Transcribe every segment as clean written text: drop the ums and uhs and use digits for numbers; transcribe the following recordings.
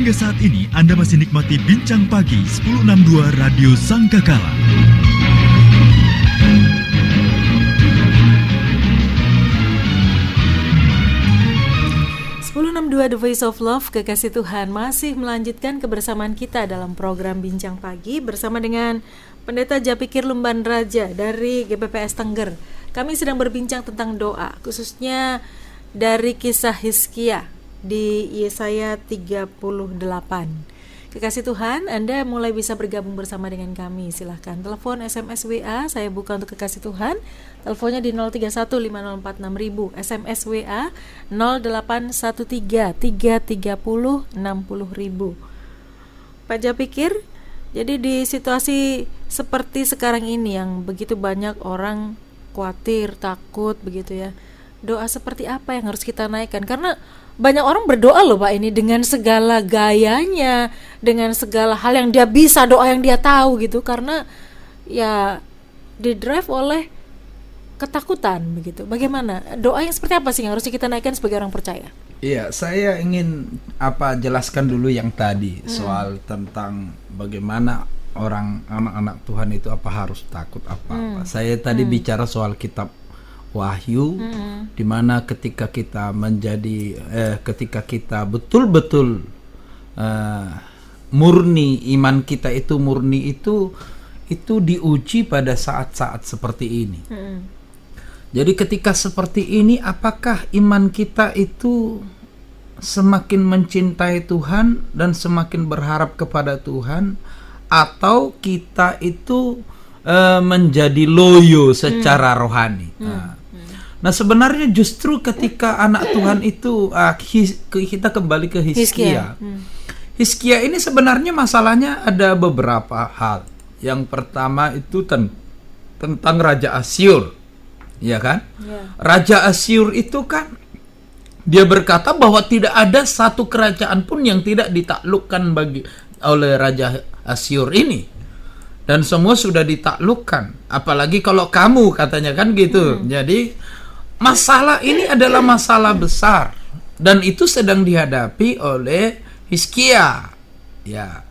Hingga saat ini Anda masih nikmati Bincang Pagi 1062 Radio Sangkakala. The Voice of Love, Kekasih Tuhan masih melanjutkan kebersamaan kita dalam program Bincang Pagi bersama dengan Pendeta Japikir Lumban Raja dari GPPS Tengger. Kami sedang berbincang tentang doa, khususnya dari kisah Hizkia di Yesaya 38. Kekasih Tuhan, Anda mulai bisa bergabung bersama dengan kami. Silahkan telepon, SMS, WA. Saya buka untuk Kekasih Tuhan. Teleponnya di 0315046.000. SMS, WA 0813-330-60.000. Pak Japikir, jadi di situasi seperti sekarang ini yang begitu banyak orang khawatir, takut begitu ya, doa seperti apa yang harus kita naikkan? Karena banyak orang berdoa loh Pak ini dengan segala gayanya, dengan segala hal yang dia bisa, doa yang dia tahu gitu, karena ya didrive oleh ketakutan begitu. Bagaimana? Doa yang seperti apa sih yang harus kita naikkan sebagai orang percaya? Iya, saya ingin jelaskan dulu yang tadi soal tentang bagaimana orang anak-anak Tuhan itu apa harus takut apa. Saya tadi bicara soal kitab Wahyu, di mana ketika kita ketika kita betul-betul murni, iman kita itu murni, itu diuji pada saat-saat seperti ini. Jadi ketika seperti ini, apakah iman kita itu semakin mencintai Tuhan dan semakin berharap kepada Tuhan, atau kita itu menjadi loyo secara rohani? Nah sebenarnya justru ketika anak Tuhan itu kita kembali ke Hizkia. Hizkia ini sebenarnya masalahnya ada beberapa hal. Yang pertama itu tentang Raja Asyur, ya kan? Raja Asyur itu kan dia berkata bahwa tidak ada satu kerajaan pun yang tidak ditaklukkan oleh Raja Asyur ini, dan semua sudah ditaklukkan. Apalagi kalau kamu, katanya kan gitu. Jadi masalah ini adalah masalah besar, dan itu sedang dihadapi oleh Hizkia, ya.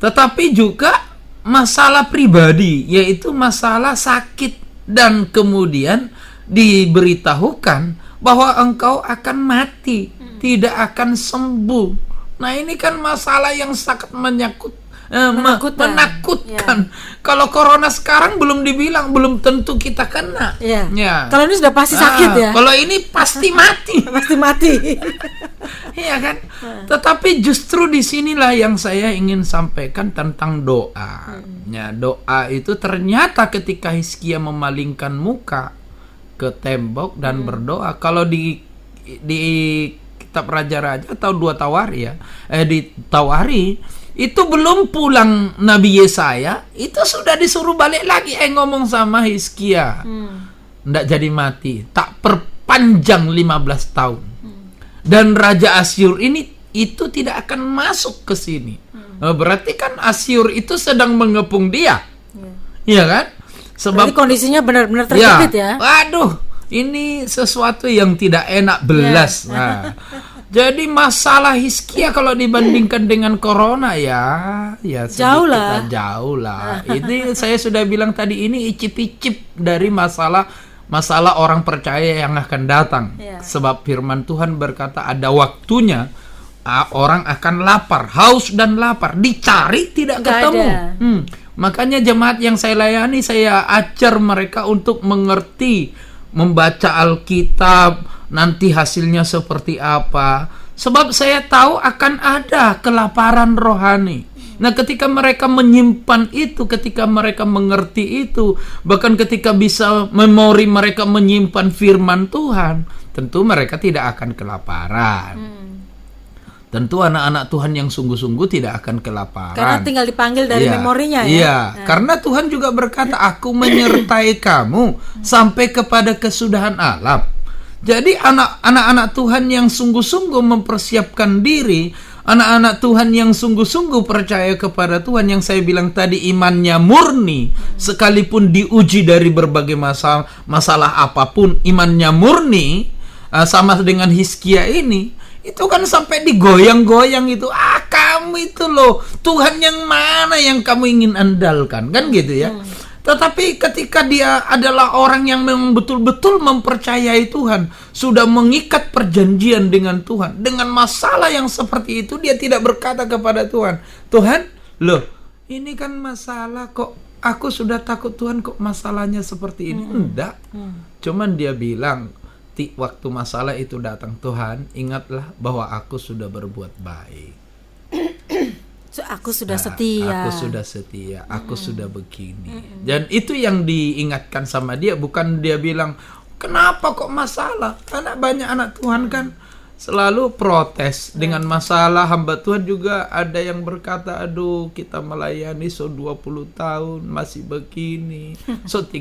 Tetapi juga masalah pribadi, yaitu masalah sakit, dan kemudian diberitahukan bahwa engkau akan mati, tidak akan sembuh. Nah ini kan masalah yang sangat menakutkan. Ya. Kalau corona sekarang belum dibilang, belum tentu kita kena. Ya. Kalau ini sudah pasti sakit ya. Kalau ini pasti mati. Pasti mati. Iya kan. Tetapi justru disinilah yang saya ingin sampaikan tentang doa. Ya, doa itu ternyata ketika Hizkia memalingkan muka ke tembok dan berdoa. Kalau di kitab Raja-Raja atau 2 Tawari ya, di Tawari itu belum pulang Nabi Yesaya, itu sudah disuruh balik lagi ngomong sama Hizkia. Nggak jadi mati, tak perpanjang 15 tahun. Dan Raja Asyur ini itu tidak akan masuk ke sini. Berarti kan Asyur itu sedang mengepung dia. Iya kan? Sebab kondisinya benar-benar terjepit ya. Waduh, ini sesuatu yang tidak enak belas. Nah, jadi masalah Hizkia kalau dibandingkan dengan corona ya jauh lah. Ini saya sudah bilang tadi, ini icip-icip dari masalah orang percaya yang akan datang. Sebab firman Tuhan berkata ada waktunya orang akan lapar, haus dan lapar, dicari tidak ketemu. Makanya jemaat yang saya layani, saya ajar mereka untuk mengerti, membaca Alkitab, nanti hasilnya seperti apa. Sebab saya tahu akan ada kelaparan rohani. Nah ketika mereka menyimpan itu, ketika mereka mengerti itu, bahkan ketika bisa memori mereka menyimpan firman Tuhan, tentu mereka tidak akan kelaparan. Tentu anak-anak Tuhan yang sungguh-sungguh tidak akan kelaparan. Karena tinggal dipanggil dari memorinya ya. Iya, karena Tuhan juga berkata, aku menyertai kamu sampai kepada kesudahan alam. Jadi anak-anak Tuhan yang sungguh-sungguh mempersiapkan diri, anak-anak Tuhan yang sungguh-sungguh percaya kepada Tuhan, yang saya bilang tadi imannya murni, sekalipun diuji dari berbagai masalah apapun, imannya murni, sama dengan Hizkia ini, Itu kan sampai digoyang-goyang itu. Kamu itu loh, Tuhan yang mana yang kamu ingin andalkan, kan gitu ya. Tetapi ketika dia adalah orang yang memang betul-betul mempercayai Tuhan, sudah mengikat perjanjian dengan Tuhan, dengan masalah yang seperti itu, dia tidak berkata kepada Tuhan, Tuhan, loh, ini kan masalah kok, aku sudah takut Tuhan kok masalahnya seperti ini. Enggak. Cuman dia bilang, waktu masalah itu datang, Tuhan, ingatlah bahwa aku sudah berbuat baik. Aku sudah setia. Aku sudah setia. Aku sudah begini. Dan itu yang diingatkan sama dia, bukan dia bilang, kenapa kok masalah? Karena banyak anak Tuhan kan selalu protes dengan masalah. Hamba Tuhan juga ada yang berkata, aduh, kita melayani 20 tahun masih begini, 30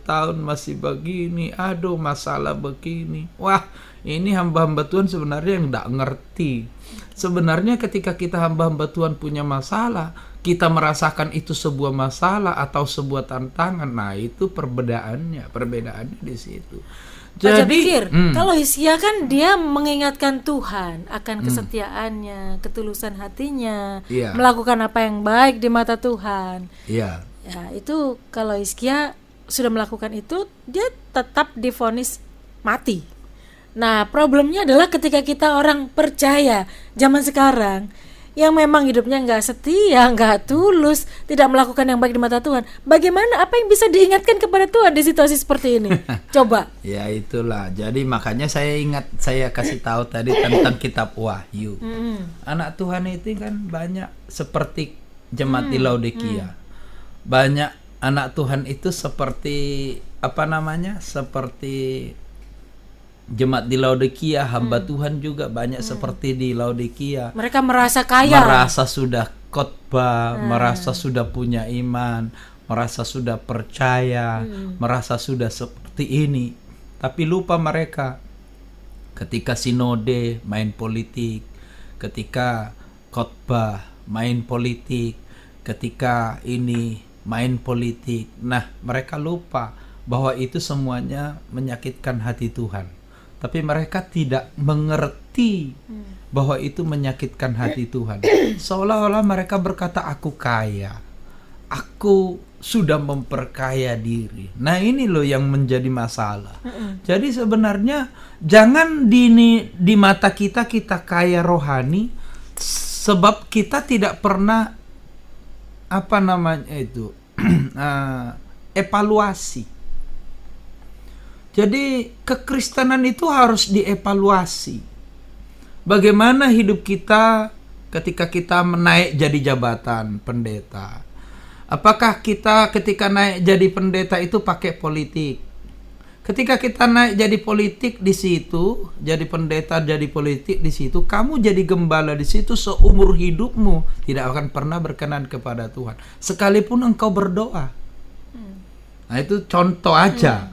tahun masih begini, aduh, masalah begini. Wah, ini hamba-hamba Tuhan sebenarnya yang tidak ngerti. Sebenarnya ketika kita hamba-hamba Tuhan punya masalah, kita merasakan itu sebuah masalah atau sebuah tantangan. Nah, itu perbedaannya di situ. Jadi pikir, kalau Hizkia kan dia mengingatkan Tuhan akan kesetiaannya, ketulusan hatinya, melakukan apa yang baik di mata Tuhan. Ya, itu kalau Hizkia sudah melakukan itu, dia tetap divonis mati. Nah, problemnya adalah ketika kita orang percaya zaman sekarang yang memang hidupnya nggak setia, nggak tulus, tidak melakukan yang baik di mata Tuhan. Bagaimana, apa yang bisa diingatkan kepada Tuhan di situasi seperti ini? Coba. Ya itulah. Jadi makanya saya kasih tahu tadi tentang kitab Wahyu. Anak Tuhan itu kan banyak seperti jemaat di Laodikia. Banyak anak Tuhan itu seperti seperti jemaat di Laodikia, hamba Tuhan juga banyak seperti di Laodikia. Mereka merasa kaya, merasa sudah khotbah, merasa sudah punya iman, merasa sudah percaya, merasa sudah seperti ini. Tapi lupa mereka ketika sinode main politik, ketika khotbah main politik, ketika ini main politik. Nah, mereka lupa bahwa itu semuanya menyakitkan hati Tuhan. Tapi mereka tidak mengerti bahwa itu menyakitkan hati Tuhan. Seolah-olah mereka berkata, aku kaya, aku sudah memperkaya diri. Nah, ini loh yang menjadi masalah. Jadi sebenarnya jangan di mata kita kaya rohani, sebab kita tidak pernah evaluasi. Jadi kekristenan itu harus dievaluasi. Bagaimana hidup kita ketika kita naik jadi jabatan pendeta? Apakah kita ketika naik jadi pendeta itu pakai politik? Ketika kita naik jadi politik di situ, jadi pendeta, jadi politik di situ, kamu jadi gembala di situ seumur hidupmu tidak akan pernah berkenan kepada Tuhan. Sekalipun engkau berdoa. Nah, itu contoh aja.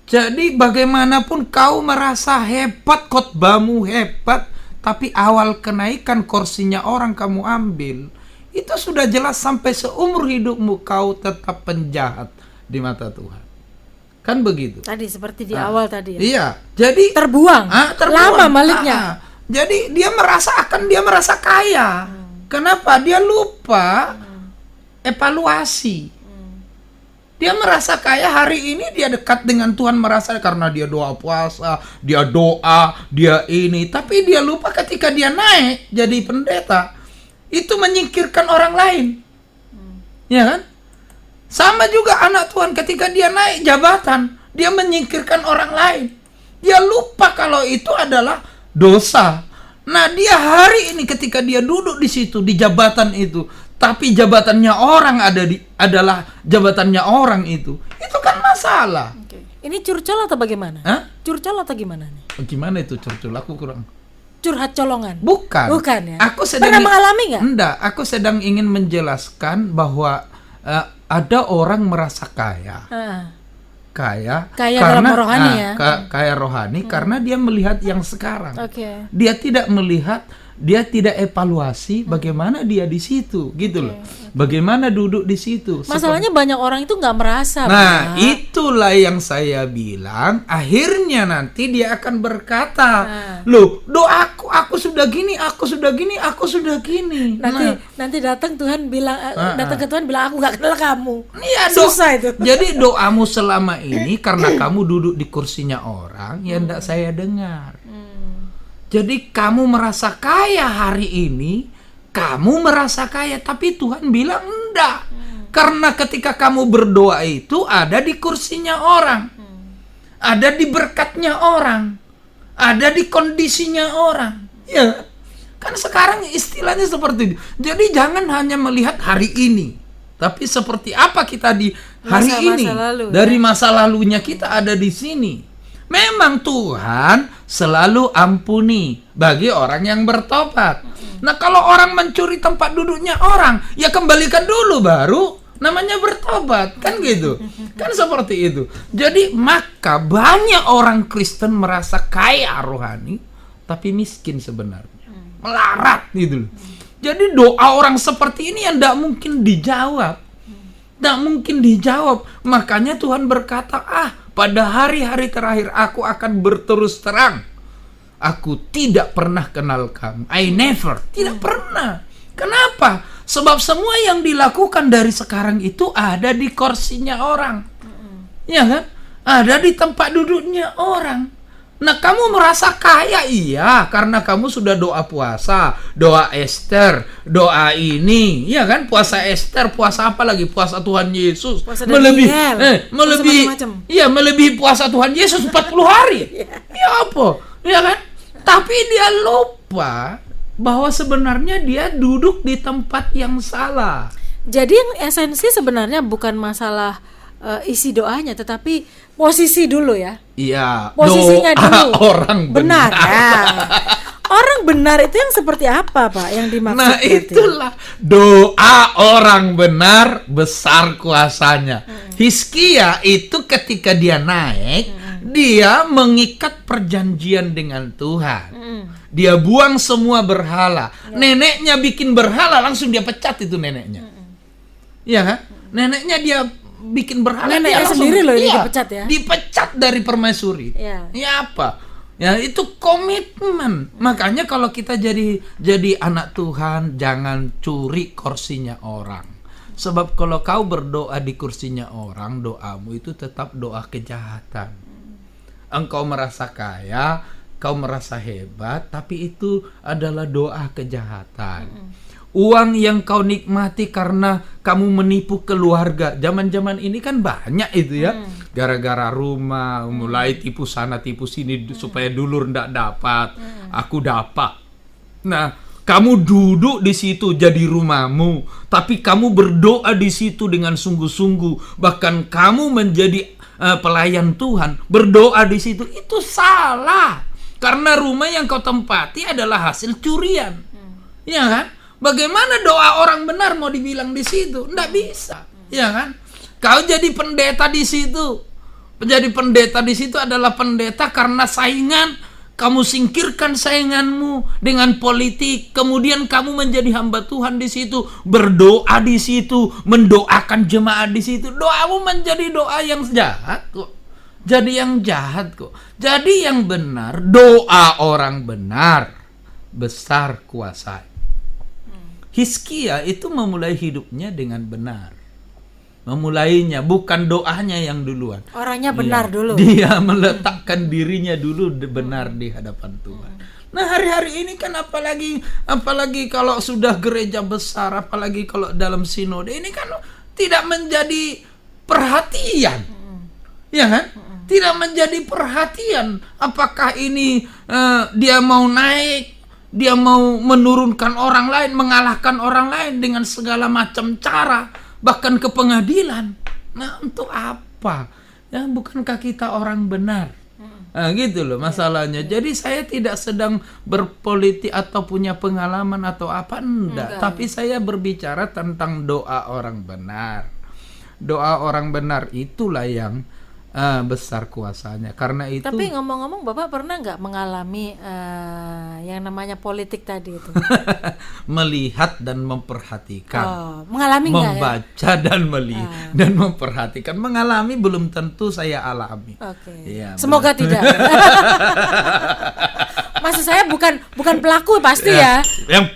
Jadi bagaimanapun kau merasa hebat, khotbahmu hebat, tapi awal kenaikan kursinya orang kamu ambil, itu sudah jelas sampai seumur hidupmu kau tetap penjahat di mata Tuhan. Kan begitu. Tadi seperti di awal tadi ya. Iya, jadi terbuang. Lama baliknya. Jadi dia merasa kaya. Kenapa? Dia lupa evaluasi. Dia merasa kaya hari ini, dia dekat dengan Tuhan merasa karena dia doa puasa, dia doa, dia ini. Tapi dia lupa ketika dia naik jadi pendeta, itu menyingkirkan orang lain. Ya kan? Sama juga anak Tuhan ketika dia naik jabatan, dia menyingkirkan orang lain. Dia lupa kalau itu adalah dosa. Nah, dia hari ini ketika dia duduk di situ, di jabatan itu, tapi jabatannya orang adalah jabatannya orang itu kan masalah. Ini curcol atau bagaimana? Hah? Curcol atau gimana nih? Gimana itu curcol? Aku kurang. Curhat colongan? Bukan ya? Aku sedang pernah mengalami nggak? Enggak, aku sedang ingin menjelaskan bahwa ada orang merasa kaya. Kaya karena, dalam rohani ya. Kaya rohani karena dia melihat yang sekarang. Okay. Dia tidak melihat dia tidak evaluasi bagaimana dia di situ, gitu loh. Bagaimana duduk di situ. Masalahnya banyak orang itu nggak merasa. Nah, Pak. itulah yang saya bilang. Akhirnya nanti dia akan berkata, loh, doaku, aku sudah gini, aku sudah gini, aku sudah gini. Nanti datang Tuhan bilang, datang ke Tuhan bilang, aku nggak kenal kamu. Iya, susah itu. Jadi doamu selama ini karena kamu duduk di kursinya orang, ya enggak saya dengar. Jadi kamu merasa kaya hari ini, kamu merasa kaya, tapi Tuhan bilang enggak. Karena ketika kamu berdoa itu ada di kursinya orang, ada di berkatnya orang, ada di kondisinya orang. Ya, kan sekarang istilahnya seperti itu. Jadi jangan hanya melihat hari ini, tapi seperti apa kita di hari ini. Lalu, dari masa lalunya kita ada di sini. Memang Tuhan selalu ampuni bagi orang yang bertobat. Nah, kalau orang mencuri tempat duduknya orang, ya kembalikan dulu baru namanya bertobat, kan gitu. Kan seperti itu. Jadi maka banyak orang Kristen merasa kaya rohani tapi miskin sebenarnya. Melarat gitu loh. Jadi doa orang seperti ini yang tidak mungkin dijawab. Tidak mungkin dijawab. Makanya Tuhan berkata, pada hari-hari terakhir aku akan berterus terang. Aku tidak pernah kenal kamu. I never. Tidak pernah. Kenapa? Sebab semua yang dilakukan dari sekarang itu ada di kursinya orang. Ya kan? Ada di tempat duduknya orang. Nah, kamu merasa kaya, iya, karena kamu sudah doa puasa, doa Esther, doa ini, iya kan? Puasa Esther, puasa apa lagi? Puasa Tuhan Yesus. Puasa melebihi puasa Tuhan Yesus 40 hari. Ya apa? Ya kan? Tapi dia lupa bahwa sebenarnya dia duduk di tempat yang salah. Jadi yang esensi sebenarnya bukan masalah isi doanya, tetapi posisi dulu ya. Iya. Posisinya dulu. Orang benar. Orang benar itu yang seperti apa, Pak? Yang dimaksud? Nah, itulah doa orang benar besar kuasanya. Hizkia itu ketika dia naik, dia mengikat perjanjian dengan Tuhan. Dia buang semua berhala. Neneknya bikin berhala, langsung dia pecat itu neneknya. Iya kan? Neneknya dia bikin berhala, neneknya dia langsung sendiri loh ini dipecat ya. Dipecat dari permaisuri. Ya apa? Ya itu komitmen. Makanya kalau kita jadi anak Tuhan, jangan curi kursinya orang. Sebab kalau kau berdoa di kursinya orang, doamu itu tetap doa kejahatan. Engkau merasa kaya, kau merasa hebat, tapi itu adalah doa kejahatan. Uang yang kau nikmati karena kamu menipu keluarga. Zaman-zaman ini kan banyak itu ya. Gara-gara rumah, mulai tipu sana, tipu sini supaya dulur ndak dapat. Aku dapat. Nah, kamu duduk di situ jadi rumahmu, tapi kamu berdoa di situ dengan sungguh-sungguh. Bahkan kamu menjadi pelayan Tuhan, berdoa di situ, itu salah. Karena rumah yang kau tempati adalah hasil curian. Ya kan? Bagaimana doa orang benar mau dibilang di situ? Nggak bisa, ya kan? Kau jadi pendeta di situ. Menjadi pendeta di situ adalah pendeta karena saingan. Kamu singkirkan sainganmu dengan politik. Kemudian kamu menjadi hamba Tuhan di situ. Berdoa di situ. Mendoakan jemaat di situ. Doamu menjadi doa yang jahat kok. Jadi yang jahat kok. Jadi yang benar, doa orang benar besar kuasa. Hizkia itu memulai hidupnya dengan benar. Memulainya, bukan doanya yang duluan. Orangnya benar dulu. Dia meletakkan dirinya dulu benar di hadapan Tuhan. Nah, hari-hari ini kan apalagi kalau sudah gereja besar, apalagi kalau dalam sinode, ini kan tidak menjadi perhatian. Ya kan? Tidak menjadi perhatian. Apakah ini dia mau naik, dia mau menurunkan orang lain, mengalahkan orang lain dengan segala macam cara, bahkan ke pengadilan. Nah, untuk apa? Ya, bukankah kita orang benar? Nah, gitu loh masalahnya. Jadi saya tidak sedang berpolitik atau punya pengalaman atau apa, enggak. Tapi saya berbicara tentang doa orang benar. Doa orang benar itulah yang Besar kuasanya. Karena itu Tapi ngomong-ngomong, Bapak pernah nggak mengalami yang namanya politik tadi itu? melihat dan memperhatikan. Mengalami nggak ya? Membaca dan melihat dan memperhatikan. Mengalami belum tentu saya alami. Oke. Iya, Semoga tidak. Maksud saya bukan pelaku pasti ya.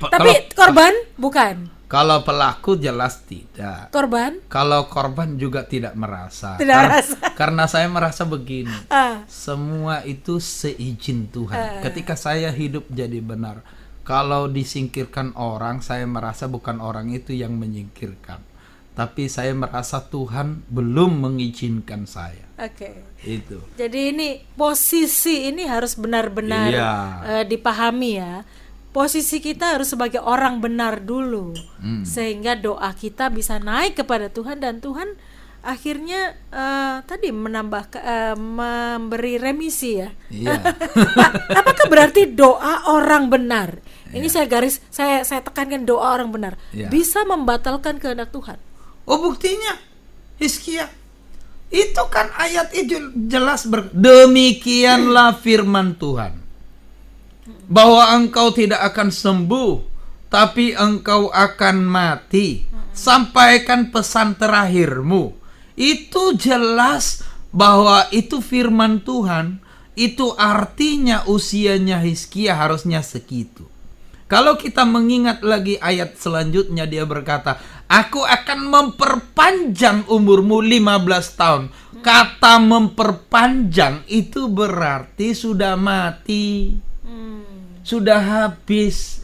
Tapi korban bukan. Kalau pelaku jelas tidak. Korban? Kalau korban juga tidak merasa. Tidak Karena saya merasa begini. Semua itu seizin Tuhan. Ketika saya hidup jadi benar. Kalau disingkirkan orang, saya merasa bukan orang itu yang menyingkirkan. Tapi saya merasa Tuhan belum mengizinkan saya. Oke. Itu. Jadi ini posisi ini harus benar-benar dipahami ya. Posisi kita harus sebagai orang benar dulu, sehingga doa kita bisa naik kepada Tuhan dan Tuhan akhirnya tadi memberi remisi ya. Apakah berarti doa orang benar? Ini saya tekankan, doa orang benar bisa membatalkan kehendak Tuhan. Oh, buktinya Hizkia itu kan ayat itu jelas demikianlah firman Tuhan, bahwa engkau tidak akan sembuh, tapi engkau akan mati. Sampaikan pesan terakhirmu. Itu jelas bahwa itu firman Tuhan. Itu artinya usianya Hizkia harusnya segitu. Kalau kita mengingat lagi ayat selanjutnya, dia berkata, aku akan memperpanjang umurmu 15 tahun. Kata memperpanjang itu berarti sudah mati. Sudah habis.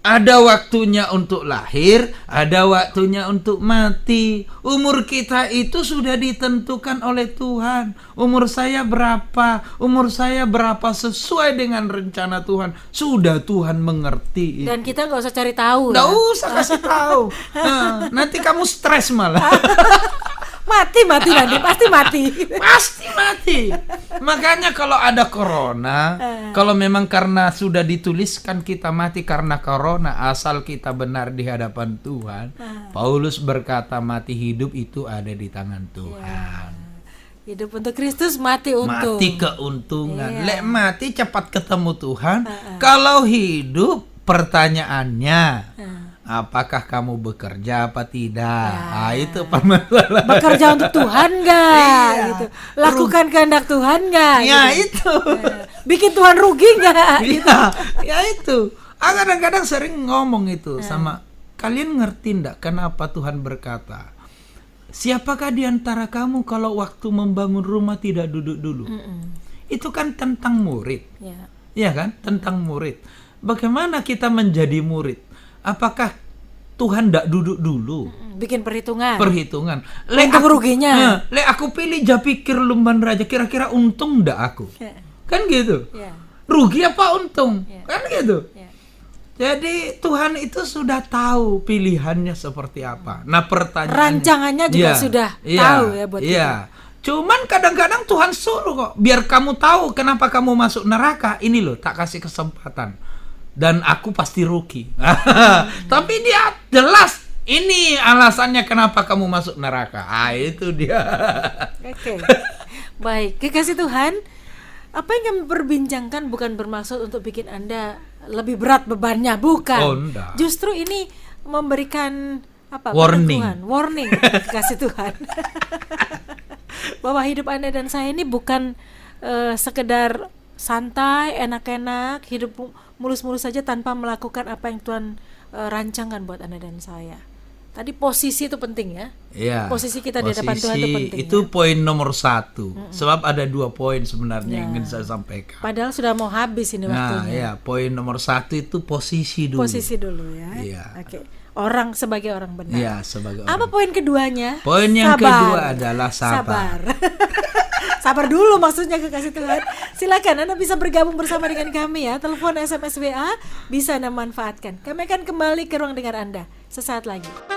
Ada waktunya untuk lahir, ada waktunya untuk mati. Umur kita itu sudah ditentukan oleh Tuhan. Umur saya berapa? Umur saya berapa sesuai dengan rencana Tuhan. Sudah Tuhan mengerti itu. Dan kita nggak usah cari tahu. Nggak usah kasih tahu. Nanti kamu stres malah. Mati nanti pasti mati. Pasti mati. Makanya kalau ada corona, kalau memang karena sudah dituliskan kita mati karena corona, asal kita benar di hadapan Tuhan, Paulus berkata mati hidup itu ada di tangan Tuhan. Hidup untuk Kristus, mati untuk. Mati keuntungan. Lek mati cepat ketemu Tuhan. Kalau hidup, pertanyaannya, apakah kamu bekerja apa tidak? Itu permasalahan. Bekerja untuk Tuhan nggak? Gitu. Lakukan kehendak Tuhan nggak? Ya gitu. itu. Bikin Tuhan rugi nggak? Gitu. Ya itu. Kadang-kadang sering ngomong itu sama kalian, ngerti ndak kenapa Tuhan berkata, siapakah di antara kamu kalau waktu membangun rumah tidak duduk dulu? Itu kan tentang murid. Ya kan? Tentang murid. Bagaimana kita menjadi murid? Apakah Tuhan tidak duduk dulu? Bikin perhitungan. Untung ruginya. Aku pilih Japikir Lumban Raja, kira-kira untung ndak aku? Kan gitu. Rugi apa untung? Kan gitu. Jadi Tuhan itu sudah tahu pilihannya seperti apa. Nah, pertanyaannya, rancangannya juga sudah tahu ya buat kita. Cuman kadang-kadang Tuhan suruh kok, biar kamu tahu kenapa kamu masuk neraka. Ini loh, tak kasih kesempatan. Dan aku pasti rugi. Tapi dia jelas, ini alasannya kenapa kamu masuk neraka. Itu dia. Oke. Baik, kekasih Tuhan, apa yang kami perbincangkan bukan bermaksud untuk bikin Anda lebih berat bebannya, bukan. Enggak. Justru ini memberikan warning. Warning, kekasih Tuhan. Bahwa hidup Anda dan saya ini bukan sekedar santai, enak-enak, hidup mulus-mulus saja tanpa melakukan apa yang Tuhan rancangkan buat Anda dan saya. Tadi posisi itu penting ya. Posisi kita di hadapan Tuhan itu penting. Itu poin nomor 1. Sebab ada 2 poin sebenarnya yang ingin saya sampaikan. Padahal sudah mau habis ini waktunya. Poin nomor 1 itu posisi dulu. Posisi dulu ya. Oke. Orang sebagai orang benar. Iya, sebagai orang. Apa poin keduanya? Poin yang kedua adalah sabar. Sabar dulu maksudnya, kekasih Tuhan. Silakan Anda bisa bergabung bersama dengan kami ya. Telepon, SMS, WA bisa Anda manfaatkan. Kami akan kembali ke ruang dengar Anda sesaat lagi.